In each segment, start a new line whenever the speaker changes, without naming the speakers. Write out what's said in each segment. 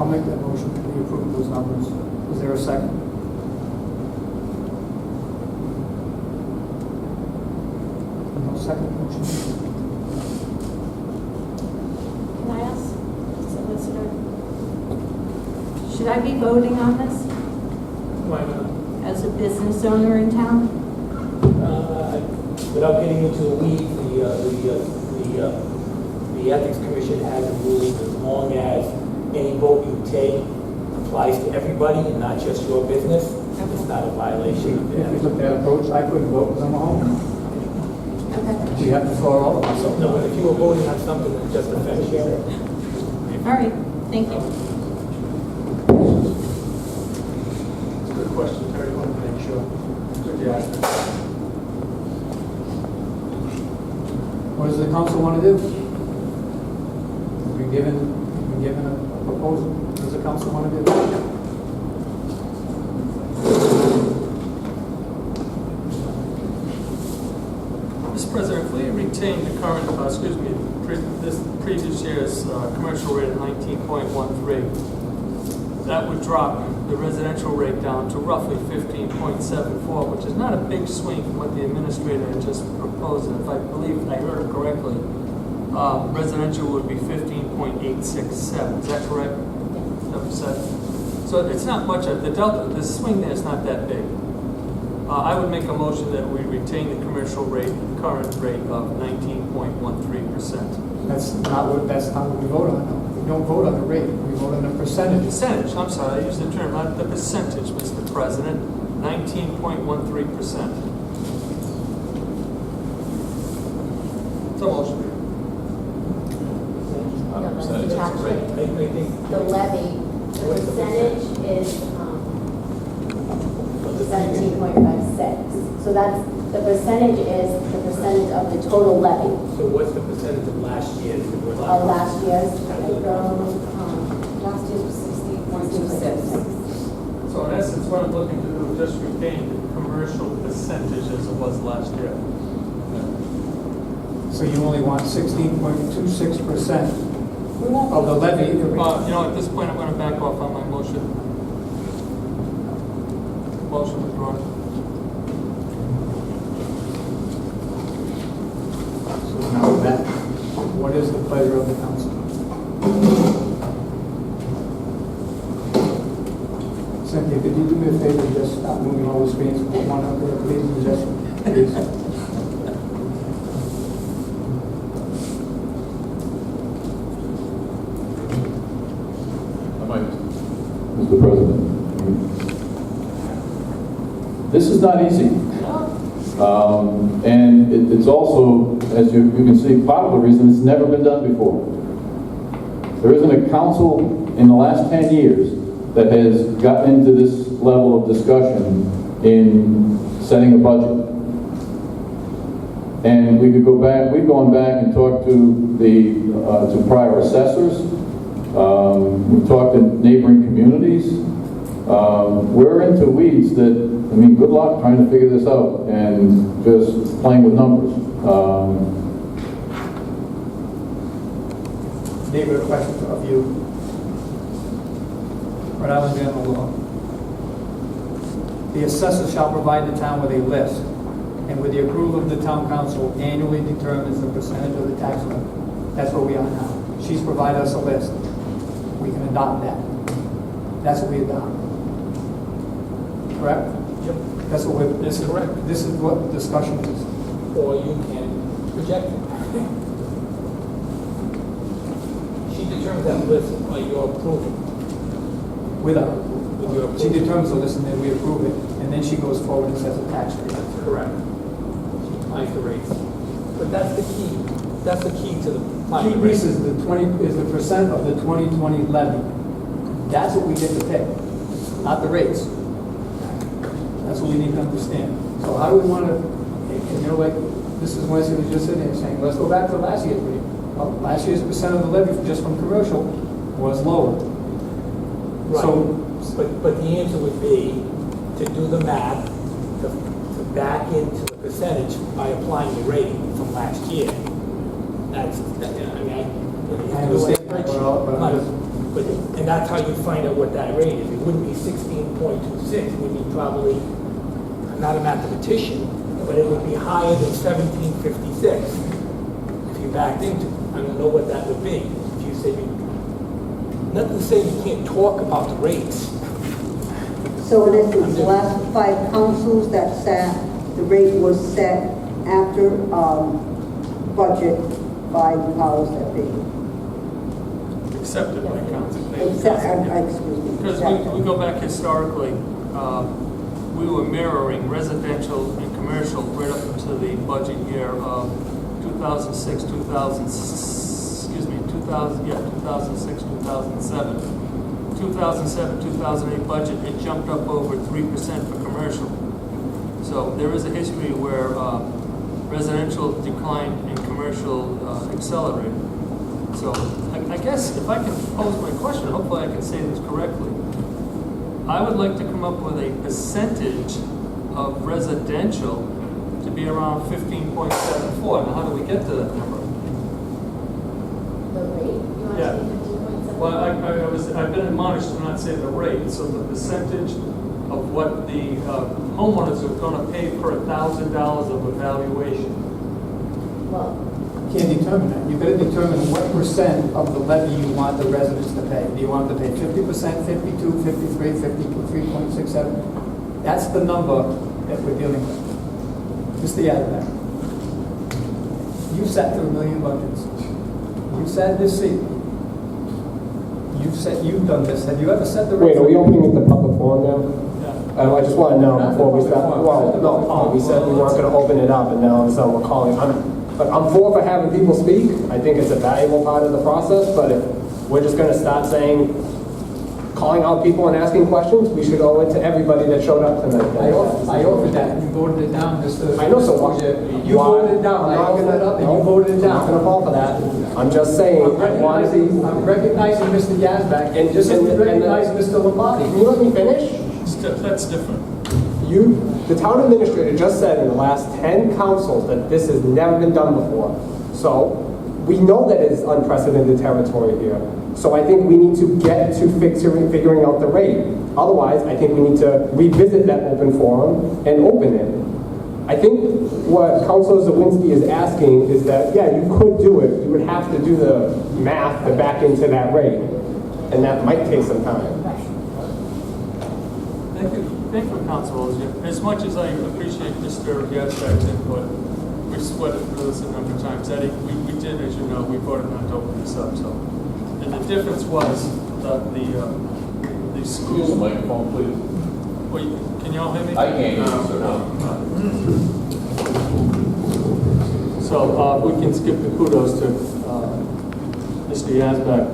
I'll make that motion that we approve those numbers. Is there a second? No second motion.
Can I ask, solicitor, should I be voting on this
Why not?
as a business owner in town?
Without getting into the weeds, the Ethics Commission has a rule that as long as any vote you take applies to everybody and not just your business, it's not a violation of
If we
that.
took that approach, I couldn't vote because I'm a homeowner.
Okay.
We have to throw all of us.
No, but if you were voting on something that just affects you.
All right, thank you.
Good question, Terry. I want to make sure. Good job. What does the council want to do? We've given a proposal. What does the council want to do?
Mr. President, if we retain the current, this previous year's commercial rate of 19.13, that would drop the residential rate down to roughly 15.74, which is not a big swing from what the administrator had just proposed. And if I believe I heard it correctly, residential would be 15.867. Is that correct? That was said. So it's not much of the delta. The swing there is not that big. I would make a motion that we retain the commercial rate, current rate of 19.13%.
That's not what we vote on. No. We don't vote on the rate. We vote on the percentage.
Percentage, I'm sorry, I used the term, not the percentage, Mr. President, 19.13%. So motion.
No, that's the tax rate.
I think
The levy, the percentage is 17.56. So that's, the percentage is the percentage of the total levy
so. What's the percentage of last year's?
of last year's. Last year's was 60.26.
So in essence, what I'm looking to do is just retain the commercial percentage as it was last year.
So you only want 16.26% of the levy.
At this point, I'm going to back off on my motion. Motion withdrawn.
So now we're back. What is the pleasure of the council? Cynthia, could you do me a favor and just stop moving all the screens? Put one up there, please, and just, please.
Mr. President, this is not easy. And it's also, as you can see, part of the reason it's never been done before. There isn't a council in the last 10 years that has gotten into this level of discussion in setting a budget. And we could go back, we've gone back and talked to to prior assessors. We've talked to neighboring communities. We're into weeds that, I mean, good luck trying to figure this out and just playing with numbers.
David, a question of you. Rhode Island General Law. The assessor shall provide the town with a list, and with the approval of the town council, annually determines the percentage of the tax levy. That's where we are now. She's provided us a list. We can adopt that. That's what we adopt. Correct?
Yep.
That's what we're, this is correct. This is what discussion is.
Or you can reject it. She determines that list by your approval.
With our,
With your
she
approval.
determines the list and then we approve it, and then she goes forward and sets a tax rate.
That's correct. She applies the rates. But that's the key. That's the key to the
Key piece is the percent of the 2020 levy. That's what we get to pay, not the rates. That's what we need to understand. So how do we want to, like, this is Wesley was just sitting there saying, let's go back to last year's rate. Well, last year's percent of the levy just from commercial was lower.
Right.
So,
but the answer would be to do the math, to back into the percentage by applying the rating from last year. That's, I mean,
I understand, but
And that's how you find out what that rate is. It wouldn't be 16.26, it would be probably, I'm not a mathematician, but it would be higher than 1756 if you backed into it. I don't know what that would be. If you say, nothing to say you can't talk about the rates.
So in essence, the last 5 councils that sat, the rate was set after budget by the powers that be.
Accepted by council.
Excuse me.
Because we go back historically, we were mirroring residential and commercial right up into the budget year of 2006, 2006, 2007. 2007, 2008 budget, it jumped up over 3% for commercial. So there is a history where residential declined and commercial accelerated. So I guess if I can pose my question, hopefully I can say this correctly. I would like to come up with a percentage of residential to be around 15.74. Now, how do we get to that number?
The rate? You want
Yeah.
to say 15.7?
Well, I've been admonished to not say the rate, so the percentage of what the homeowners are going to pay per $1,000 of evaluation.
Well,
You can't determine that. You've got to determine what percent of the levy you want the residents to pay. Do you want them to pay 50%, 52, 53, 53.67? That's the number that we're dealing with. Mr. Yazbek, you sat through a million budgets. You sat in this seat. You've done this. Have you ever set the
Wait,
rate?
are we opening the public forum now?
Yeah.
I just want to know
Not
before we
the
start.
public
Well,
forum.
no, we said we weren't going to open it up, and now so we're calling. I'm for having people speak. I think it's a valuable part of the process, but if we're just going to start saying, calling out people and asking questions, we should owe it to everybody that showed up tonight.
I offered that, and you voted it down, Mr.
I know, so what?
You voted it down, I offered it up, and you voted it
I'm not going to
down.
fall for that. I'm just saying,
I'm recognizing Mr. Yazbek, and just as we recognize Mr. Lombardi.
Can you let me finish?
That's different.
The town administrator just said in the last 10 councils that this has never been done before. So we know that it's unprecedented territory here. So I think we need to get to figuring out the rate. Otherwise, I think we need to revisit that open forum and open it. I think what Councilor Zawinski is asking is that, yeah, you could do it. You would have to do the math to back into that rate. And that might take some time.
Thank you, Council. As much as I appreciate Mr. Yazbek's input, we split it through this a number of times. Eddie, we did, as you know, we voted not to open this up. So, and the difference was the school.
Use the microphone, please.
Wait, can you all hear me?
I can't hear you, sir.
So we can skip the kudos to Mr. Yazbek.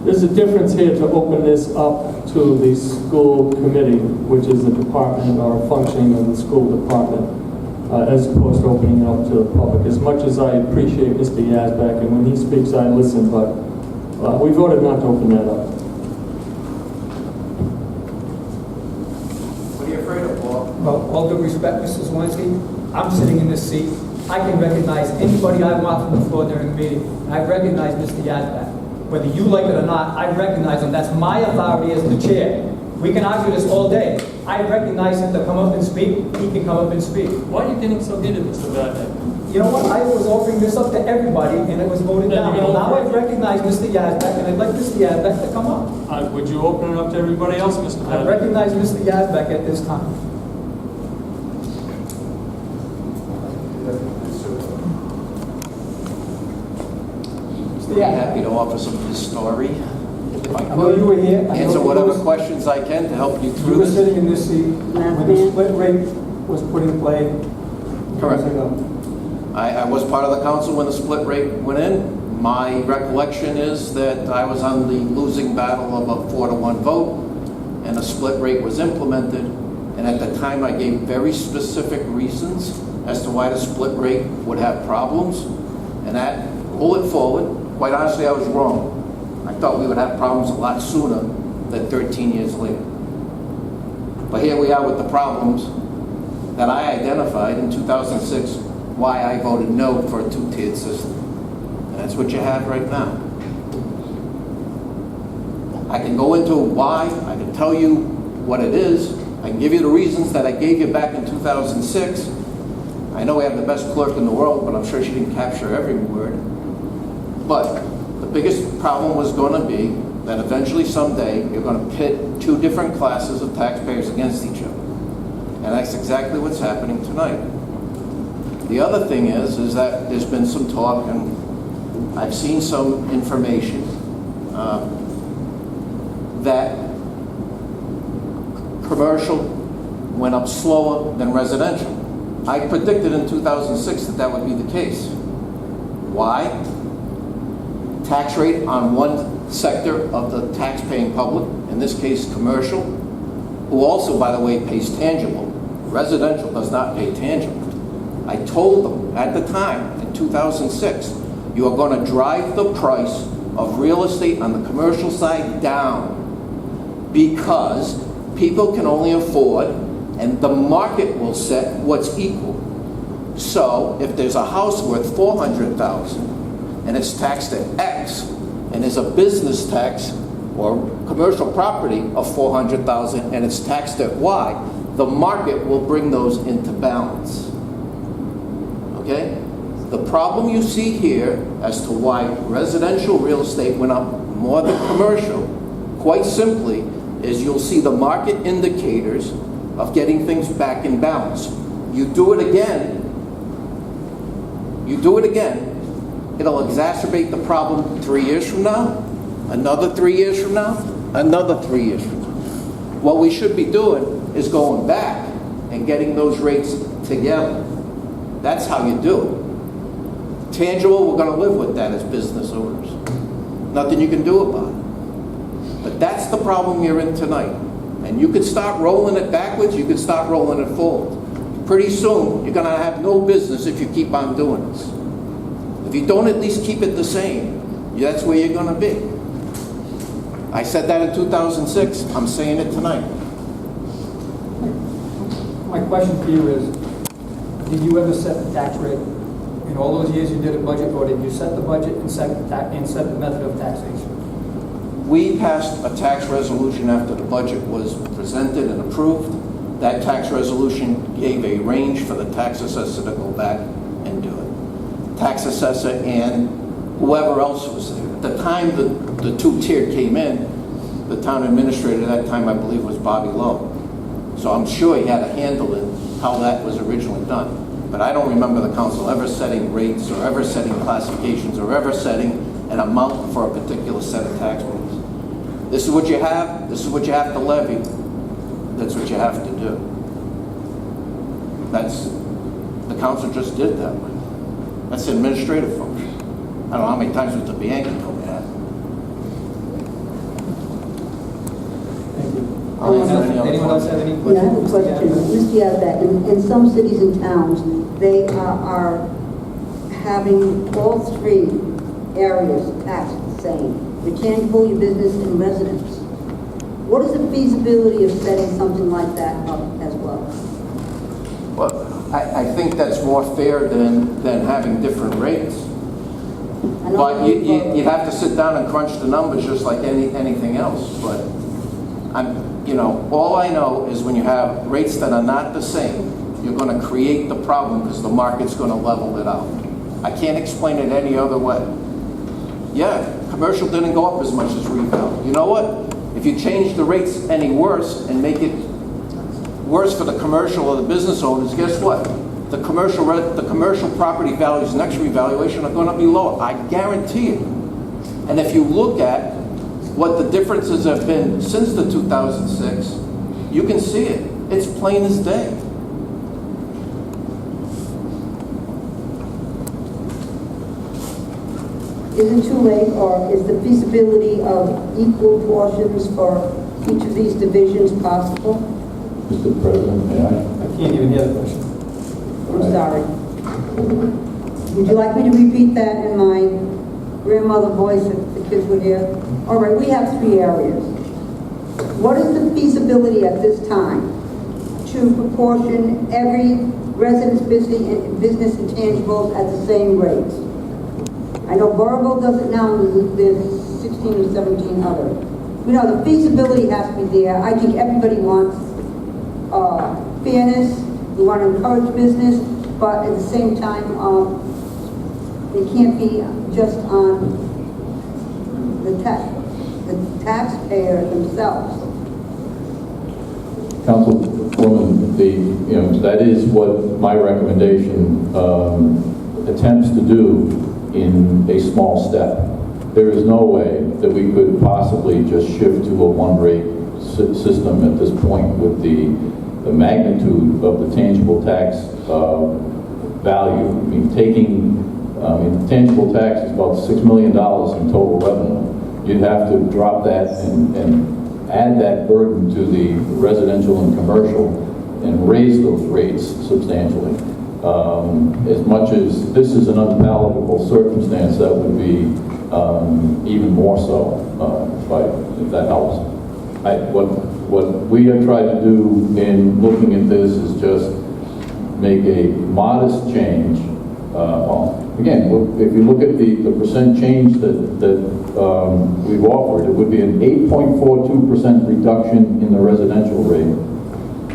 There's a difference here to open this up to the school committee, which is a department or a functioning of the school department, as opposed to opening it up to the public. As much as I appreciate Mr. Yazbek, and when he speaks, I listen, but we voted not to open that up.
What are you afraid of, Paul?
Well, all due respect, Mrs. Zelinski, I'm sitting in this seat. I can recognize anybody I want from the floor during the meeting. And I recognize Mr. Yazbek. Whether you like it or not, I recognize him. That's my authority as the chair. We can argue this all day. I recognize him to come up and speak. He can come up and speak.
Why are you getting so heated, Mr. Yazbek?
You know what? I was offering this up to everybody, and it was voted
Then
down.
you're
Well,
gonna
now I
offer it?
recognize Mr. Yazbek, and I'd like Mr. Yazbek to come up.
Would you open it up to everybody else, Mr.
I
Yazbek?
recognize Mr. Yazbek at this time. Mr.
I'm
Yazbek.
happy to offer some of his story. If I
I know you were
could,
here. I know
answer
you
whatever
was-
questions I can to help you
You
through
were
this.
sitting in this seat when the split rate was put in play years
Correct.
ago.
I was part of the council when the split rate went in. My recollection is that I was on the losing battle of a 4-to-1 vote, and a split rate was implemented. And at the time, I gave very specific reasons as to why the split rate would have problems. And that, pull it forward, quite honestly, I was wrong. I thought we would have problems a lot sooner than 13 years later. But here we are with the problems that I identified in 2006, why I voted no for a 2-tiered system. And that's what you have right now. I can go into why, I can tell you what it is, I can give you the reasons that I gave you back in 2006. I know we have the best clerk in the world, but I'm sure she didn't capture every word. But the biggest problem was going to be that eventually someday you're going to pit two different classes of taxpayers against each other. And that's exactly what's happening tonight. The other thing is that there's been some talk, and I've seen some information that commercial went up slower than residential. I predicted in 2006 that that would be the case. Why? Tax rate on one sector of the tax-paying public, in this case commercial, who also, by the way, pays tangible. Residential does not pay tangible. I told them at the time, in 2006, you are going to drive the price of real estate on the commercial side down because people can only afford, and the market will set what's equal. So if there's a house worth $400,000 and it's taxed at X, and there's a business tax or commercial property of $400,000 and it's taxed at Y, the market will bring those into balance. Okay? The problem you see here as to why residential real estate went up more than commercial, quite simply, is you'll see the market indicators of getting things back in balance. You do it again, it'll exacerbate the problem 3 years from now, another 3 years from now, another 3 years from now. What we should be doing is going back and getting those rates together. That's how you do it. Tangible, we're going to live with that as business owners. Nothing you can do about it. But that's the problem you're in tonight. And you could start rolling it backwards, you could start rolling it forward. Pretty soon, you're going to have no business if you keep on doing this. If you don't at least keep it the same, that's where you're going to be. I said that in 2006, I'm saying it tonight.
My question to you is, did you ever set the tax rate? In all those years you did a budget, or did you set the budget and set the method of taxation?
We passed a tax resolution after the budget was presented and approved. That tax resolution gave a range for the tax assessor to go back and do it. Tax assessor and whoever else was there. At the time the two-tiered came in, the town administrator at that time, I believe, was Bobby Lowe. So I'm sure he had a handle in how that was originally done. But I don't remember the council ever setting rates or ever setting classifications or ever setting an amount for a particular set of tax bills. This is what you have. This is what you have to levy. That's what you have to do. The council just did that way. That's an administrative function. I don't know how many times Mr. Bianchi told me that.
Thank you.
I'll answer any other
Anyone else have any questions?
Yeah, I have a question. Mr. Yazbek, in some cities and towns, they are having all three areas taxed the same. Your tangible, your business, and residence. What is the feasibility of setting something like that up as well?
Well, I think that's more fair than having different rates. But you have to sit down and crunch the numbers just like anything else. But all I know is when you have rates that are not the same, you're going to create the problem because the market's going to level it out. I can't explain it any other way. Yeah, commercial didn't go up as much as retail. You know what? If you change the rates any worse and make it worse for the commercial or the business owners, guess what? The commercial property values next revaluation are going to be lower. I guarantee it. And if you look at what the differences have been since the 2006, you can see it. It's plain as day.
Is it too late, or is the feasibility of equal portions for each of these divisions possible?
Mr. President, may I?
I can't even hear the question.
I'm sorry. Would you like me to repeat that in my grandmother voice if the kids were here? All right, we have three areas. What is the feasibility at this time to proportion every residence, business intangibles at the same rates? I know Burrillville does it now, and there's 16 or 17 other You know, the feasibility has to be there. I think everybody wants fairness, we want to encourage business, but at the same time, it can't be just on the taxpayer themselves.
Councilwoman, that is what my recommendation attempts to do in a small step. There is no way that we could possibly just shift to a one-rate system at this point with the magnitude of the tangible tax value. I mean, tangible tax is about $6 million in total revenue. You'd have to drop that and add that burden to the residential and commercial and raise those rates substantially. As much as this is an unpalatable circumstance, that would be even more so, if that helps. What we have tried to do in looking at this is just make a modest change. Again, if you look at the percent change that we've offered, it would be an 8.42% reduction in the residential rate,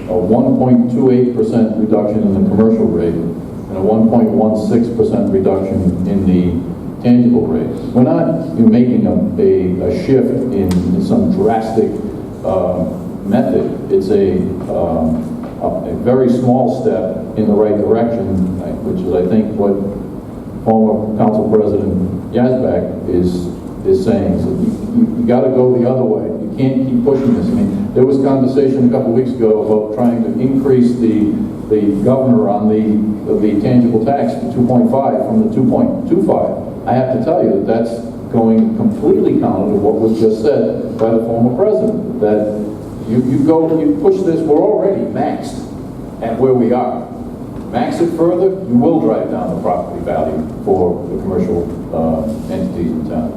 a 1.28% reduction in the commercial rate, and a 1.16% reduction in the tangible rate. We're not making a shift in some drastic method. It's a very small step in the right direction, which is, I think, what former Council President Yazbek is saying. So you got to go the other way. You can't keep pushing this. I mean, there was conversation a couple weeks ago about trying to increase the governor on the tangible tax to 2.5 from the 2.25. I have to tell you that that's going completely counter to what was just said by the former president. That you push this, we're already maxed at where we are. Max it further, you will drive down the property value for the commercial entities in town.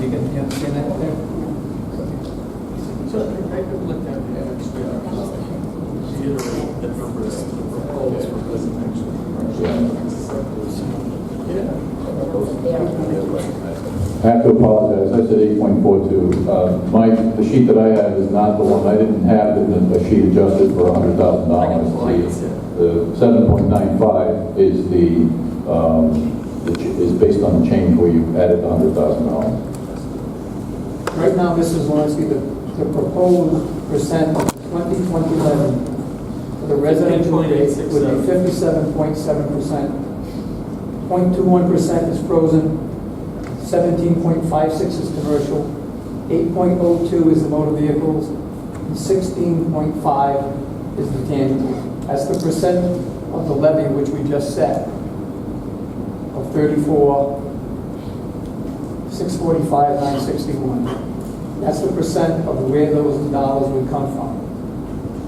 You understand that there?
So I could look at the actually, reiterate the numbers proposed for residential.
I have to apologize. I said 8.42. The sheet that I have is not the one. I didn't have a sheet adjusted for $100,000. The 7.95 is is based on the change where you added the $100,000.
Right now, Mrs. Zelinski, the proposed percent of 2020 levy for the residential rate would be 57.7%. 0.21% is frozen, 17.56 is commercial, 8.02 is the motor vehicles, and 16.5 is the tangible. That's the percent of the levy which we just set of 34, 645, 961. That's the percent of where those dollars would come from.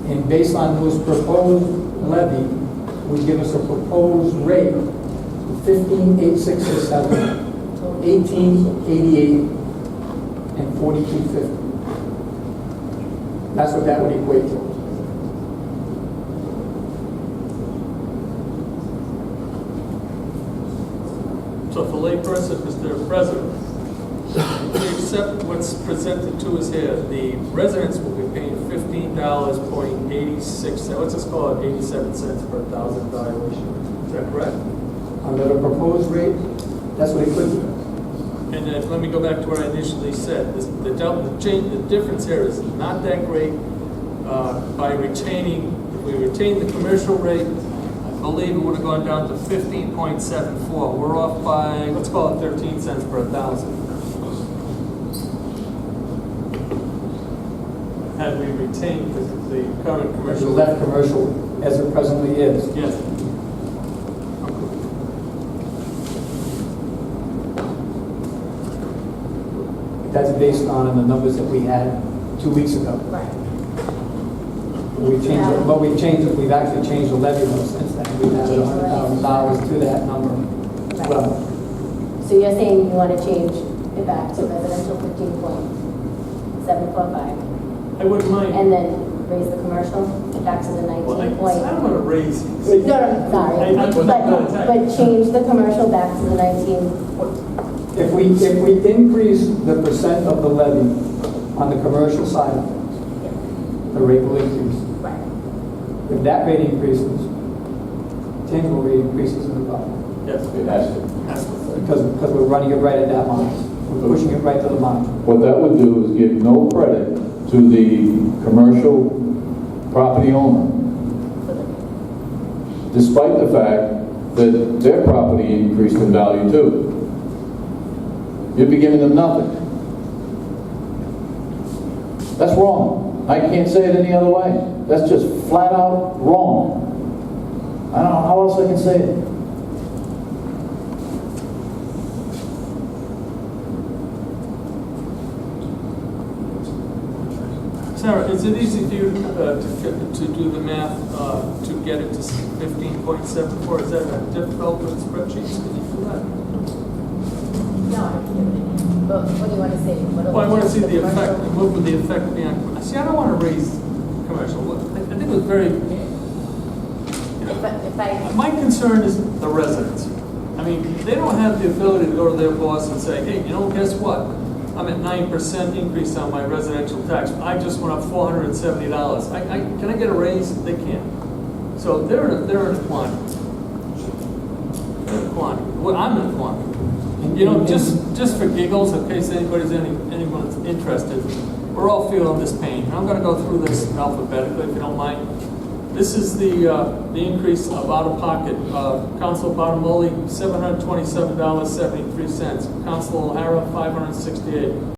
And based on those proposed levy, would give us a proposed rate of 15,867, 1888, and 4250. That's what that would equate to.
So for layperson, Mr. President, if we accept what's presented to us here, the residents will be paying $15.86, what's this called, 87 cents per thousand valuation. Is that correct?
Under the proposed rate, that's what it could be.
And then let me go back to what I initially said. The difference here is not that great. By retaining, if we retain the commercial rate, I believe it would have gone down to 15.74. We're off by, let's call it 13 cents per thousand. Had we retained the current
If
commercial
you
rate.
left commercial as it presently is.
Yes.
That's based on the numbers that we had 2 weeks ago.
Right.
We've changed it, but we've actually changed the levy limit since then. We've added $100,000 to that number as well.
So you're saying you want to change it back to residential 15.745,
I wouldn't mind.
and then raise the commercial back to the 19
Well, I
point.
don't want to raise.
No, no, sorry, but change the commercial back to the 19.
If we increase the percent of the levy on the commercial side, the rate will increase.
Right.
If that rate increases, tangible rate increases in the property.
Yes.
It has to.
Because we're running it right at that line. We're pushing it right to the line.
What that would do is give no credit to the commercial property owner, despite the fact that their property increased in value too. You'd be giving them nothing. That's wrong. I can't say it any other way. That's just flat out wrong. I don't know how else I can say it.
Sarah, is it easy for you to do the math to get it to 15.74? Is that difficult with spreadsheets? Can you do that?
No, I can't do it. But what do you want to say?
Well, I want to see the effect. What would the effect be on? See, I don't want to raise commercial. I think it was very. My concern is the residents. I mean, they don't have the ability to go to their boss and say, hey, you know, guess what? I'm at 9% increase on my residential tax. I just went up $470. Can I get a raise? They can't. So they're in a quandary. They're in a quandary. Well, I'm in a quandary. You know, just for giggles, in case anyone's interested, we're all feeling this pain. I'm going to go through this alphabetically, if you don't mind. This is the increase of out-of-pocket. Council Bartamoli, $727.73. Council O'Hara, $568.